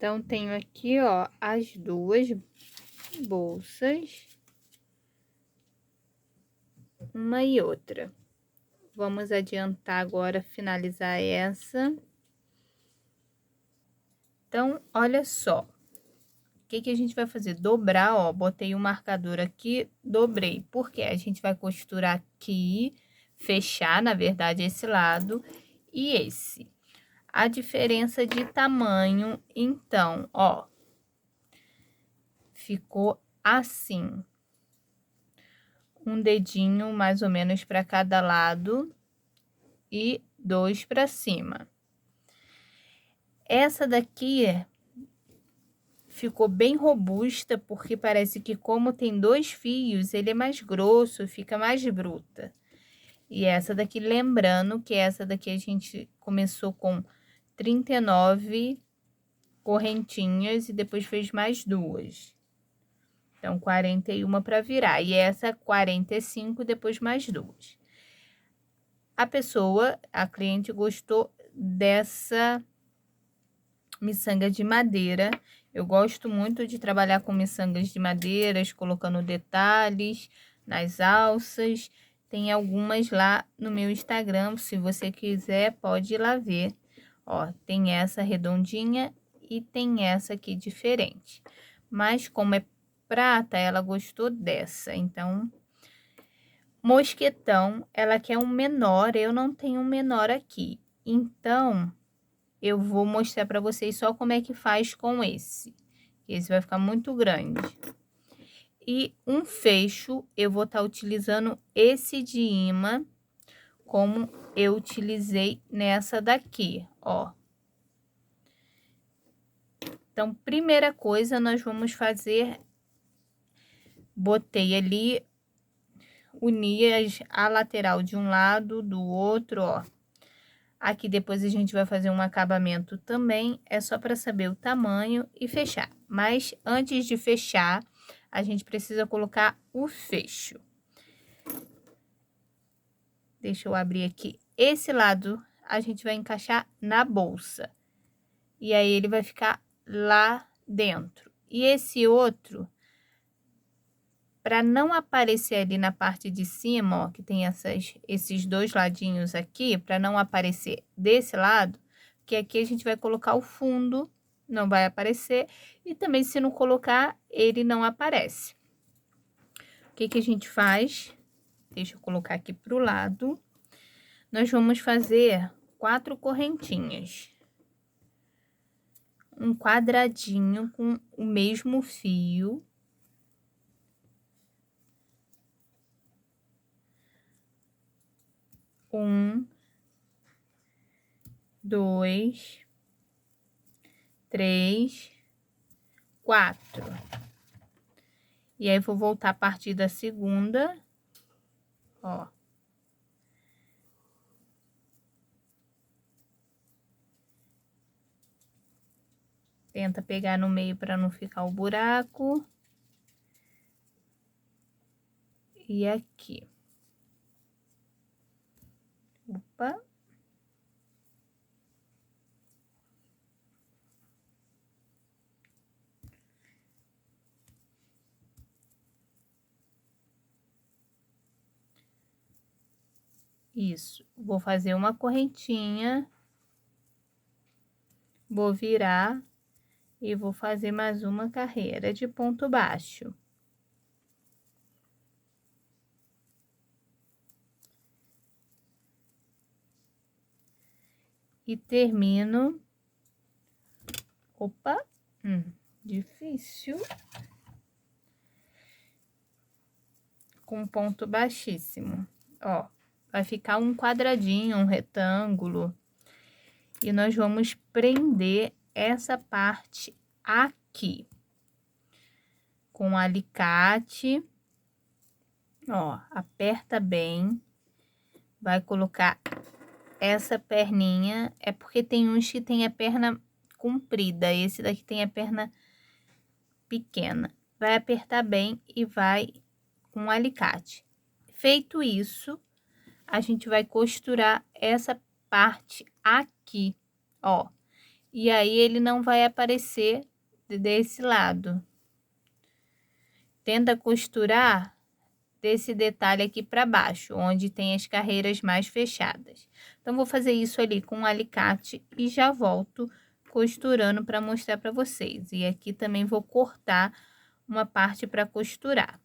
Então, tenho aqui, ó, as duas bolsas, uma e outra. Vamos adiantar agora, finalizar essa. Então, olha só, o que que a gente vai fazer? Dobrar, ó, botei o marcador aqui, dobrei, porque a gente vai costurar aqui, fechar, na verdade, esse lado e esse. A diferença de tamanho, então, ó, ficou assim. Um dedinho mais ou menos para cada lado e 2 para cima. Essa daqui ficou bem robusta, porque parece que como tem 2 fios, ele é mais grosso, fica mais bruta. E essa daqui, lembrando que essa daqui a gente começou com 39 correntinhas e depois fez mais 2. Então, 41 para virar. E essa 45, depois mais 2. A cliente gostou dessa miçanga de madeira. Eu gosto muito de trabalhar com miçangas de madeiras, colocando detalhes nas alças. Tem algumas lá no meu Instagram, se você quiser, pode ir lá ver. Ó, tem essa redondinha e tem essa aqui diferente. Mas como é prata, ela gostou dessa, então... Mosquetão, ela quer um menor, eu não tenho um menor aqui. Então, eu vou mostrar para vocês só como é que faz com esse. Esse vai ficar muito grande. E um fecho, eu vou estar utilizando esse de imã, como eu utilizei nessa daqui, ó. Então, primeira coisa, nós vamos fazer... Botei ali, uni a lateral de um lado, do outro, ó. Aqui depois a gente vai fazer um acabamento também, é só para saber o tamanho e fechar. Mas antes de fechar, a gente precisa colocar o fecho. Deixa eu abrir aqui. Esse lado a gente vai encaixar na bolsa. E aí ele vai ficar lá dentro. E esse outro, para não aparecer ali na parte de cima, ó, que tem esses dois ladinhos aqui, para não aparecer desse lado, que aqui a gente vai colocar o fundo, não vai aparecer, e também se não colocar, ele não aparece. O que que a gente faz? Deixa eu colocar aqui pro lado. Nós vamos fazer 4 correntinhas. Um quadradinho com o mesmo fio. 1, 2, 3, 4. E aí, vou voltar a partir da segunda, ó. Tenta pegar no meio para não ficar o buraco. E aqui. Opa. Isso. Vou fazer uma correntinha. Vou virar. E vou fazer mais uma carreira de ponto baixo. E termino... Opa! Difícil. Com ponto baixíssimo. Ó, vai ficar um quadradinho, um retângulo. E nós vamos prender essa parte aqui. Com alicate. Ó, aperta bem. Vai colocar essa perninha. É porque tem uns que tem a perna comprida. Esse daqui tem a perna pequena. Vai apertar bem e vai com alicate. Feito isso, a gente vai costurar essa parte aqui, ó. E aí, ele não vai aparecer desse lado. Tenta costurar desse detalhe aqui para baixo, onde tem as carreiras mais fechadas. Então, vou fazer isso ali com um alicate e já volto costurando para mostrar para vocês. E aqui também vou cortar uma parte para costurar.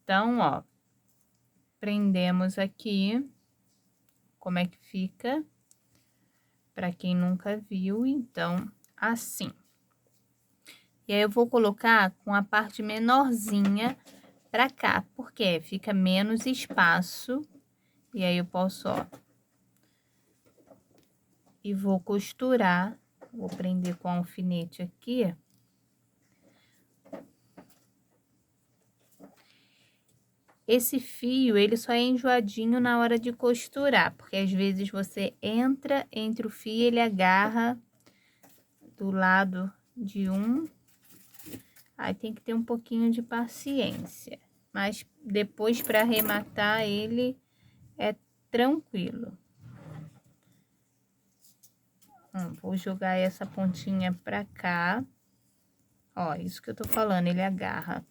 Então, ó, prendemos aqui, como é que fica, para quem nunca viu, então, assim. E aí, eu vou colocar com a parte menorzinha para cá, porque fica menos espaço, e aí eu posso, ó, e vou costurar, vou prender com alfinete aqui. Esse fio, ele só é enjoadinho na hora de costurar, porque às vezes você entra entre o fio, ele agarra do lado de um, aí tem que ter um pouquinho de paciência, mas depois para arrematar ele é tranquilo. Vou jogar essa pontinha pra cá. Ó, isso que eu tô falando, ele agarra.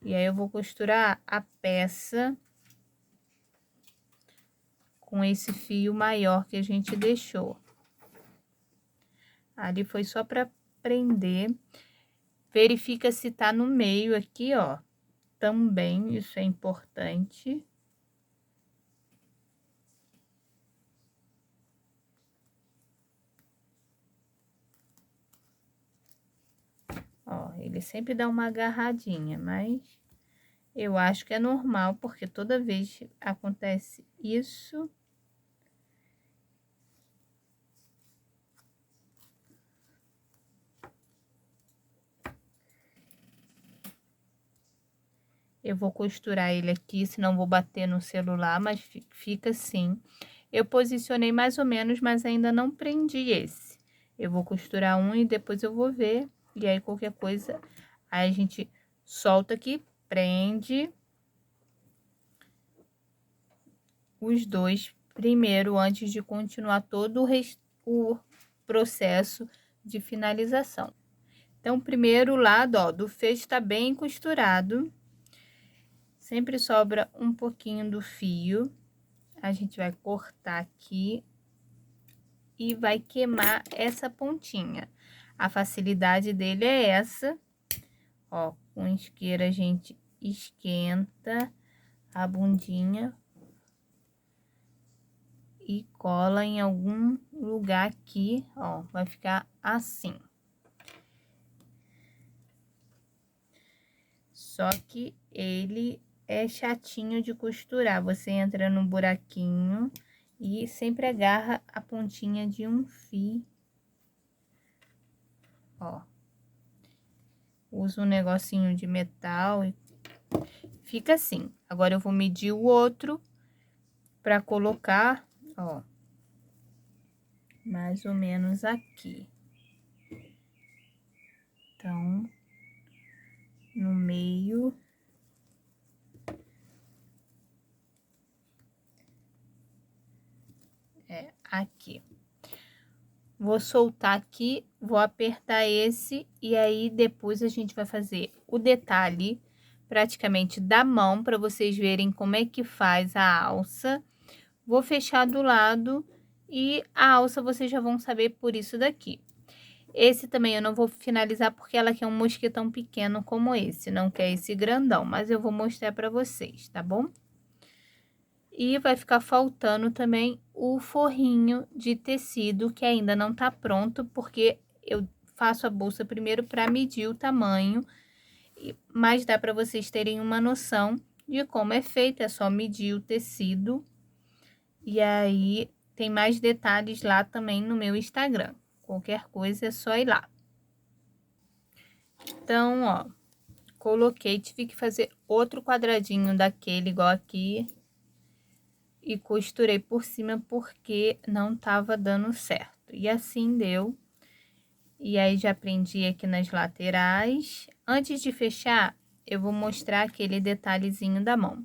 E aí, eu vou costurar a peça com esse fio maior que a gente deixou. Ali foi só pra prender. Verifica se tá no meio aqui, ó. Também, isso é importante. Ó, ele sempre dá uma agarradinha, mas eu acho que é normal, porque toda vez acontece isso. Eu vou costurar ele aqui, senão vou bater no celular, mas fica assim. Eu posicionei mais ou menos, mas ainda não prendi esse. Eu vou costurar um e depois eu vou ver. E aí, qualquer coisa, aí a gente solta aqui, prende os dois primeiro, antes de continuar todo o processo de finalização. Então, o primeiro lado, ó, do fecho tá bem costurado. Sempre sobra um pouquinho do fio. A gente vai cortar aqui e vai queimar essa pontinha. A facilidade dele é essa. Ó, com isqueiro a gente esquenta a bundinha e cola em algum lugar aqui, ó, vai ficar assim. Só que ele é chatinho de costurar. Você entra no buraquinho e sempre agarra a pontinha de um fio. Ó. Usa um negocinho de metal e fica assim. Agora, eu vou medir o outro para colocar, ó, mais ou menos aqui. Então, no meio. É, aqui. Vou soltar aqui, vou apertar esse e aí depois a gente vai fazer o detalhe praticamente da mão para vocês verem como é que faz a alça. Vou fechar do lado e a alça vocês já vão saber por isso daqui. Esse também eu não vou finalizar porque ela quer um mosquetão pequeno como esse, não quer esse grandão, mas eu vou mostrar para vocês, tá bom? E vai ficar faltando também o forrinho de tecido, que ainda não tá pronto, porque eu faço a bolsa primeiro para medir o tamanho, mas dá para vocês terem uma noção de como é feito, é só medir o tecido. E aí, tem mais detalhes lá também no meu Instagram. Qualquer coisa é só ir lá. Então, ó, coloquei, tive que fazer outro quadradinho daquele igual aqui. E costurei por cima porque não tava dando certo. E assim deu. E aí, já prendi aqui nas laterais. Antes de fechar, eu vou mostrar aquele detalhezinho da mão.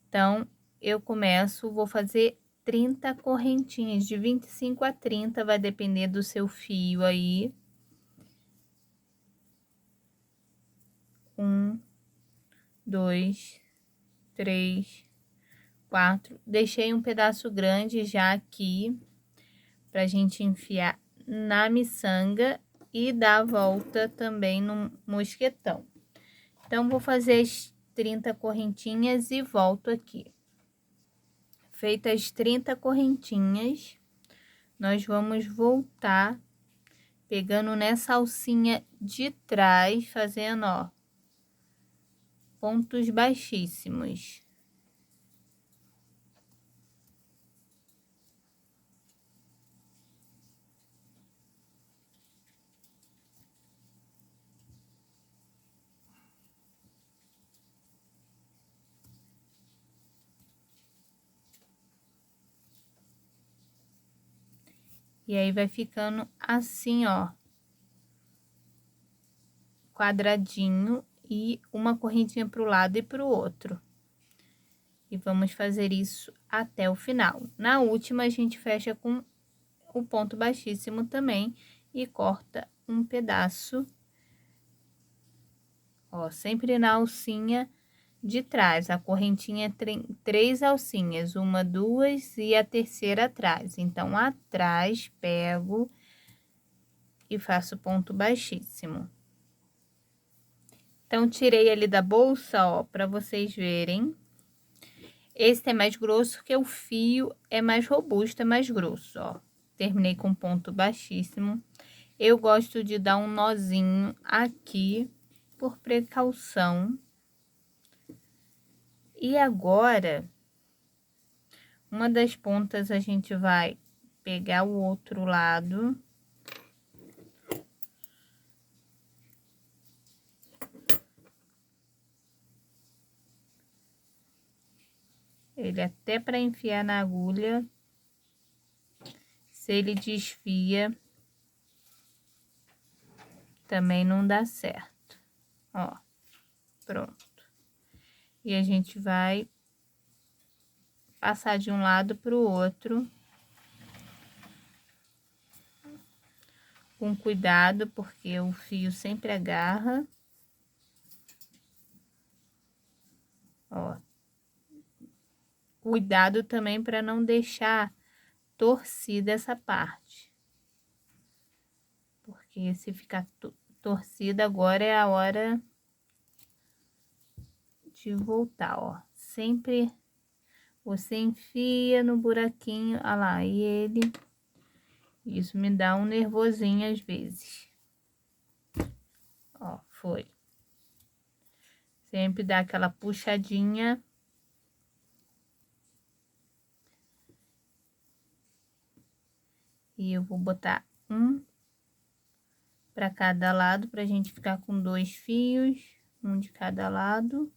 Então, eu começo, vou fazer 30 correntinhas, de 25 a 30, vai depender do seu fio aí. 1, 2, 3, 4. Deixei um pedaço grande já aqui pra gente enfiar na miçanga e dar a volta também no mosquetão. Então, vou fazer as 30 correntinhas e volto aqui. Feitas as 30 correntinhas, nós vamos voltar pegando nessa alcinha de trás, fazendo, ó, pontos baixíssimos. E aí, vai ficando assim, ó, quadradinho e uma correntinha para o lado e para o outro. E vamos fazer isso até o final. Na última, a gente fecha com o ponto baixíssimo também e corta um pedaço, ó, sempre na alcinha de trás. A correntinha é 3 alcinhas, 1, 2 e a terceira atrás. Então, atrás, pego e faço ponto baixíssimo. Então, tirei ele da bolsa, ó, para vocês verem. Esse é mais grosso, porque o fio é mais robusto, é mais grosso, ó. Terminei com ponto baixíssimo. Eu gosto de dar um nozinho aqui, por precaução. E agora, uma das pontas a gente vai pegar o outro lado. Ele até para enfiar na agulha. Se ele desvia, também não dá certo. Ó, pronto. E a gente vai passar de um lado para o outro. Com cuidado, porque o fio sempre agarra. Ó. Cuidado também para não deixar torcida essa parte. Porque se ficar torcida, agora é a hora de voltar, ó. Sempre você enfia no buraquinho, olha lá, e ele... Isso me dá um nervosinho às vezes. Ó, foi. Sempre dá aquela puxadinha. E eu vou botar um para cada lado, pra gente ficar com 2 fios, um de cada lado.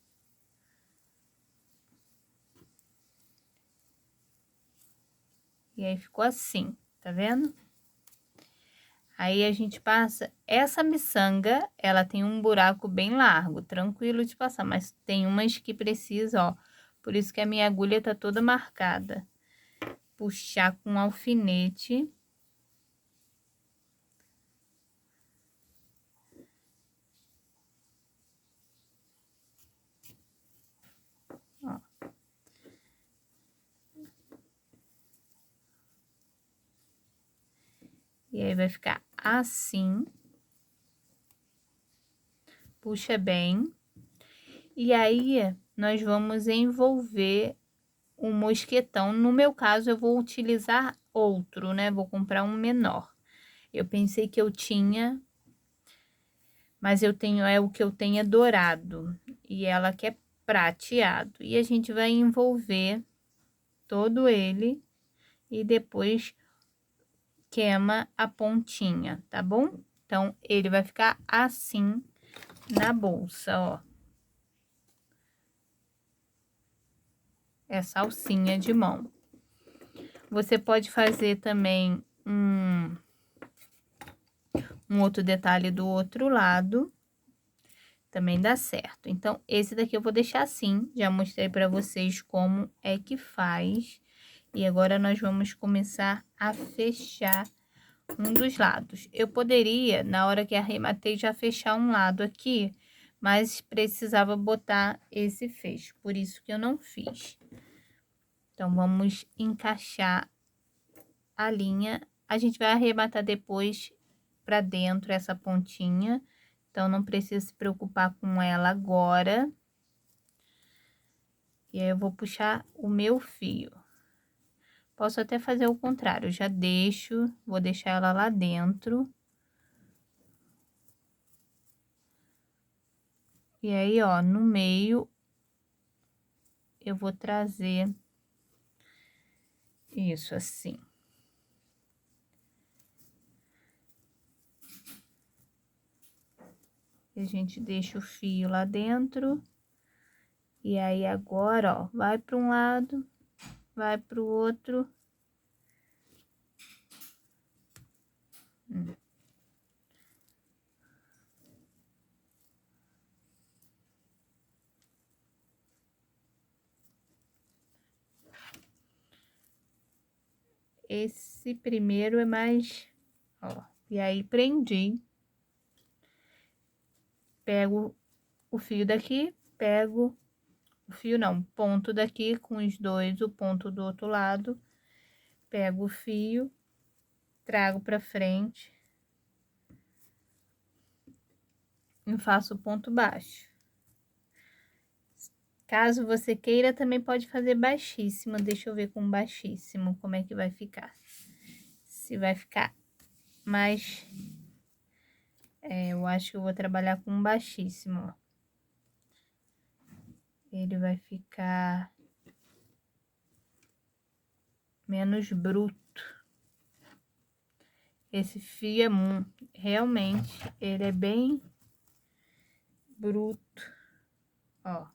E aí, ficou assim, tá vendo? Aí, a gente passa essa miçanga, ela tem um buraco bem largo, tranquilo de passar, mas tem umas que precisa, ó, por isso que a minha agulha tá toda marcada. Puxar com um alfinete. Ó. E aí, vai ficar assim. Puxa bem. E aí, nós vamos envolver o mosquetão. No meu caso, eu vou utilizar outro, né? Vou comprar um menor. Eu pensei que eu tinha, mas eu tenho, o que eu tenho é dourado. E ela que é prateado. E a gente vai envolver todo ele e depois queima a pontinha, tá bom? Então, ele vai ficar assim na bolsa, ó. Essa alcinha de mão. Você pode fazer também um outro detalhe do outro lado, também dá certo. Então, esse daqui eu vou deixar assim, já mostrei para vocês como é que faz. E agora nós vamos começar a fechar um dos lados. Eu poderia, na hora que arrematei, já fechar um lado aqui, mas precisava botar esse fecho, por isso que eu não fiz. Então, vamos encaixar a linha. A gente vai arrematar depois para dentro essa pontinha, então não precisa se preocupar com ela agora. E aí, eu vou puxar o meu fio. Posso até fazer o contrário, já deixo, vou deixar ela lá dentro. E aí, ó, no meio, eu vou trazer isso assim. A gente deixa o fio lá dentro. E aí, agora, ó, vai para um lado, vai para o outro. Esse primeiro é mais, ó, e aí prendi. Pego o fio daqui, pego o fio não, ponto daqui com os dois, o ponto do outro lado. Pego o fio, trago para frente. E faço ponto baixo. Caso você queira, também pode fazer baixíssimo. Deixa eu ver com baixíssimo como é que vai ficar. Se vai ficar mais... eu acho que eu vou trabalhar com baixíssimo, ó. Ele vai ficar menos bruto. Esse fio é realmente, ele é bem bruto, ó.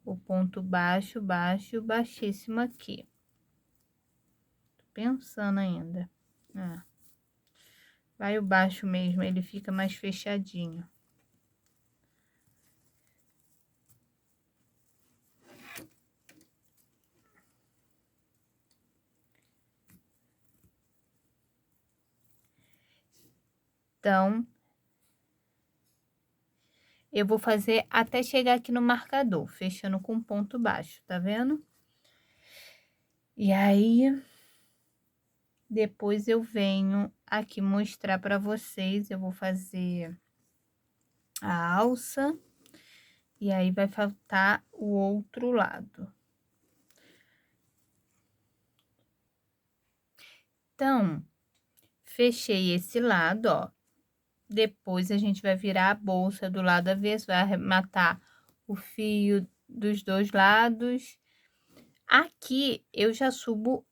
O ponto baixo, baixo, baixíssimo aqui. Tô pensando ainda. Vai o baixo mesmo, ele fica mais fechadinho. Então, eu vou fazer até chegar aqui no marcador, fechando com ponto baixo, tá vendo? E aí, depois eu venho aqui mostrar pra vocês, eu vou fazer a alça, e aí vai faltar o outro lado. Então, fechei esse lado, ó. Depois, a gente vai virar a bolsa do lado avesso, vai arrematar o fio dos dois lados. Aqui, eu já subo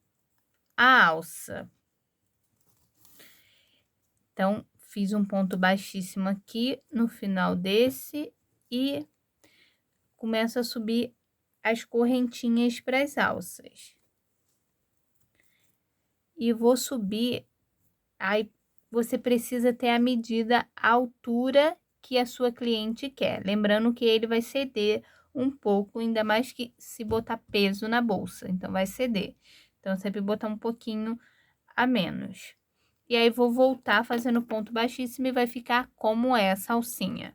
a alça. Então, fiz um ponto baixíssimo aqui no final desse e começo a subir as correntinhas para as alças. E vou subir, aí você precisa ter a medida, a altura que a sua cliente quer. Lembrando que ele vai ceder um pouco, ainda mais que se botar peso na bolsa, então vai ceder. Então, sempre botar um pouquinho a menos. E aí, vou voltar fazendo ponto baixíssimo e vai ficar como essa alcinha.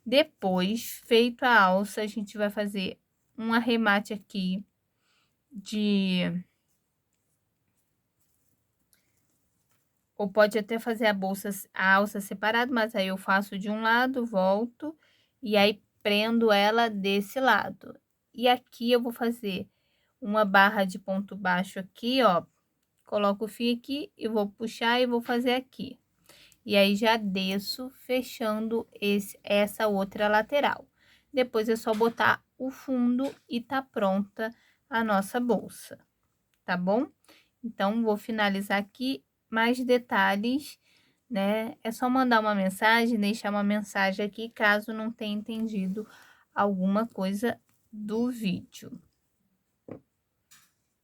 Depois, feito a alça, a gente vai fazer um arremate aqui de... Ou pode até fazer a alça separado, mas aí eu faço de um lado, volto, e aí prendo ela desse lado. E aqui eu vou fazer uma barra de ponto baixo aqui, ó. Coloco o fio aqui e vou puxar e vou fazer aqui. E aí, já desço fechando essa outra lateral. Depois, é só botar o fundo e tá pronta a nossa bolsa, tá bom? Então, vou finalizar aqui. Mais detalhes, né? É só mandar uma mensagem, deixar uma mensagem aqui, caso não tenha entendido alguma coisa do vídeo.